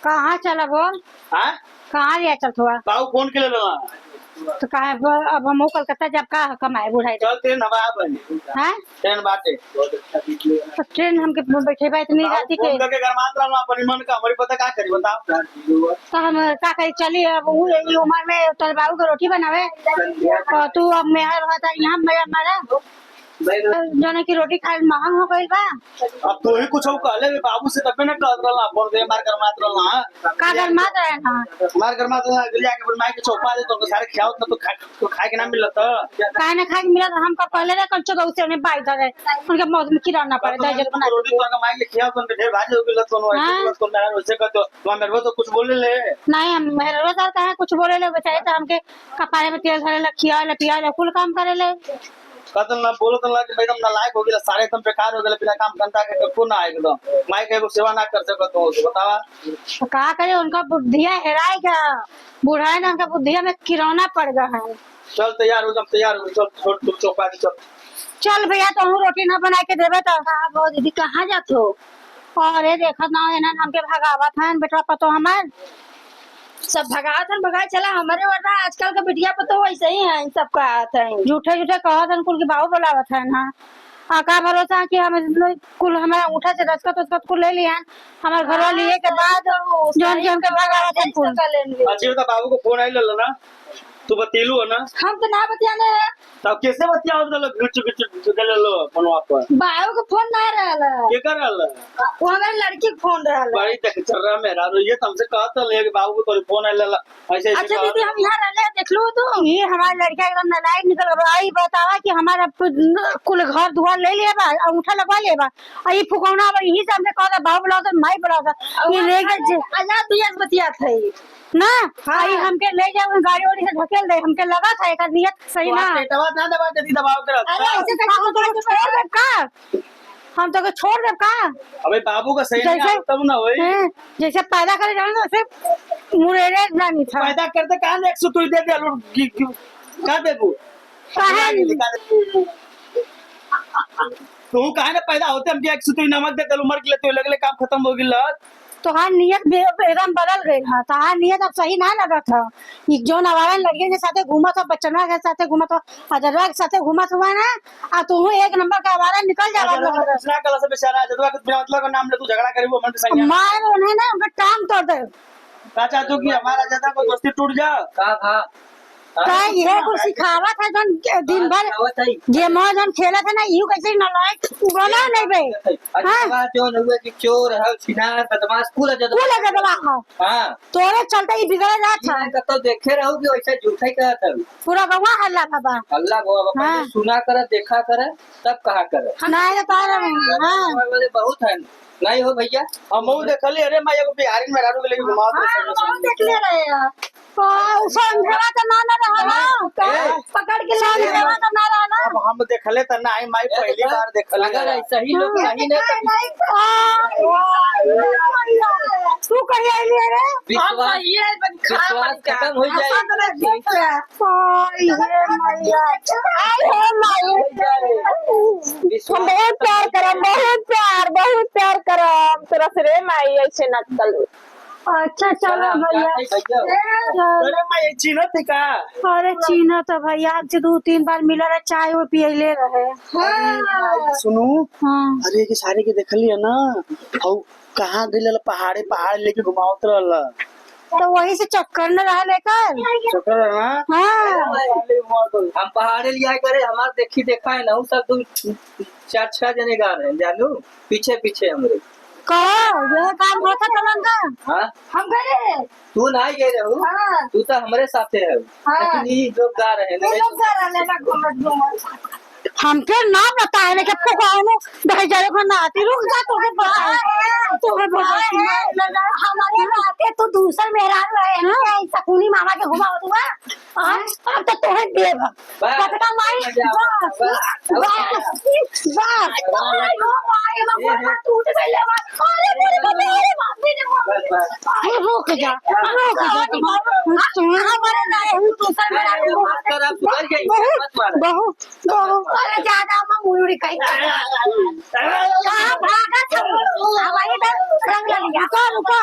कहाँ चला बोल? हाँ कहाँ लिया चल थोड़ा बाबू फोन के लिए तो कहा अब हम कलकत्ता जब का कमाए बुढ़ाई चल ट्रेन हवा बनी है ट्रेन बाटे तो ट्रेन हमके बैठे बा इतनी राती के फोन करके गरमात रहना अपनी मन का हमारी पता क्या करी बताओ। तो हम का करी चली अब ये उम्र में तोर बाबू को रोटी बनावे और तू अब मेहर भाता यहाँ मेरा मारा जाने की रोटी खाए महंग हो गई बा। अब तू ही कुछ कहले बाबू से तबे ना कहत रहला फोन दे मार गरमात रहला का गरमात रहे ना मार गरमात रहला गलिया के माई के चौपा दे तो सारे खियाओ तो खाए के ना मिलत काहे ना खाए मिला हम का पहले रे कंचो गौ से ने बाई दे उनके मौत में किराना पड़े दर्जन बना रोटी तो माई के खियाओ तो ढेर भाजी हो गेल तो तो मेरा वैसे का तो मेरे को तो कुछ बोले ले नहीं हम मेरे रोज आता है कुछ बोले ले बेचारे तो हमके कपारे में तेल धरे ला खिया ले पिया ले कुल काम करे ले कतल ना बोलो तो कि एकदम नालायक हो गेला सारे एकदम बेकार हो गेला बिना काम धंधा के को ना एकदम माई के एगो सेवा ना कर सकत हो बतावा तो का करे उनका बुद्धिया हेराए गया बुढ़ाए ना उनका बुद्धिया में किरौना पड़ गया है। चल तैयार हो जब तैयार हो चल छोड़ तू चौपा दे चल चल भैया तो हम रोटी ना बना के देवे तो बहुत दीदी कहाँ जात हो और ये देखत ना है ना हमके भगावत है बेटा पतो हमार सब भगा चला हमारे वरना आजकल का बिटिया पतो वैसे ही है सब का आता है झूठे झूठे कहत है कुल के बाबू बोलावत है ना का भरोसा कि हम कुल हमारा अंगूठा से दस्खत उसखत कुल ले लिए हमारे घर लिए के बाद जोन के हमके भगावत है कुल अच्छी बता बाबू को फोन आई ले ना तू बतेलू है ना हम तो ना बतियाने है तब कैसे बतियाओ तो घिच घिच गले लो फोनवा पर बाबू को फोन ना रहला के कर रहला वो हमारे लड़की को फोन रहला बड़ी तक चल रहा मेरा तो ये तुमसे कहत ले कि बाबू को तो फोन आई लेला ऐसे ऐसे अच्छा दीदी हम यहाँ रहले देख लो तो ये हमारा लड़का एकदम नालायक निकल गया आई बतावा कि हमारा कुल घर दुआर ले लिया बा अंगूठा लगवा लिया बा आई फुकौना यही से हमने कहा बाबू बुलाओ तो माई बुलाओ ये ले गए आजाद भैया से बतिया थे ना आई हमके ले जाओ गाड़ी वाड़ी से ढकेल दे हमके लगा था एक नियत सही ना पेटवा ना दबा दे दबाव कर अरे ऐसे हम तो छोड़ दे का हम तो छोड़ दे का अबे बाबू का सही नहीं आता तब ना होई जैसे पैदा करे जाओ ना वैसे मुरेरे जानी था पैदा करते कहां 100 तू दे दे का देबू तू कहां ना पैदा होते हम 100 तू नमक दे दे मर गेले तो लगले काम खत्म हो गेल तोहार नियत एकदम बदल गई है तोहार नियत अब सही ना लगा था जो नवारन लड़के के साथे घूमा था बच्चनवा के साथे घूमा था अजरवा के साथे घूमा हुआ ना आ तू एक नंबर का आवारा निकल जावा दूसरा कला से बेचारा अजरवा के बिना मतलब का नाम ले तू झगड़ा करे वो मन से संज्ञा मार उन्हें ना उनका टांग तोड़ दे चाचा तू की हमारा ज्यादा को दोस्ती टूट जा का था ये कुछ सिखावा था जन दिन भर जे मौजन खेला था ना यू कैसे नालायक बोला नहीं बे अच्छा जो हुए कि चोर है छिनार बदमाश पूरा जदवा हां तोरे चलते ही बिगड़ जात था तो देखे रहू कि वैसे झूठे कहत है पूरा गवा हल्ला बाबा अल्लाह बाबा सुना करे देखा करे तब कहा करे नहीं तारा हां बहुत है नहीं हो भैया हम देखली अरे मैं एगो बिहारी में रारू के लेके घुमा देख ले रहे हैं संघवा तो ना रहा पकड़ के संघवा तो ना रहा ना अब हम देखले त ना आई माई पहली बार देखले अगर ऐसा ही लोग नहीं तू कहीं आई ले रे विश्वास खत्म हो बहुत प्यार करम तेरा से रे माई ऐसे न चल अच्छा चलो भैया अरे मैं चीना थे का अरे चीना तो भैया से 2-3 बार मिला रहा चाय वो पिए ले रहे सुनू हाँ अरे के सारे के देखली है ना हौ कहां गइल पहाड़ लेके घुमावत रहल तो वही से चक्कर न रहा लेकर चक्कर ना हाँ हम पहाड़े लिया करे हमार देखी देखा है ना सब तुम 4-6 जने गा रहे हैं जानू पीछे पीछे हमरे ये काम होता कलंगा हाँ हम गए तू ना गए रहू हाँ तू तो हमारे साथ है लेकिन ये जो गा रहे हैं ये लोग कर रहे हैं घूमत हमके ना बताए ने के पुकानो दही जारे को नाती रुक जा तो के बताए तो के बताए हमारे नाते अरे तू दूसर मेहरान रहे ना सकुनी मामा के घुमा तू अब तो तोहे देव पटका माई बस टूट गई अरे मेरे बाप रे रुक जा हमारे ना दूसर मेहरान बहु अरे ज्यादा मुड़ी कहीं भागा था हमारे रंग लग गया रुको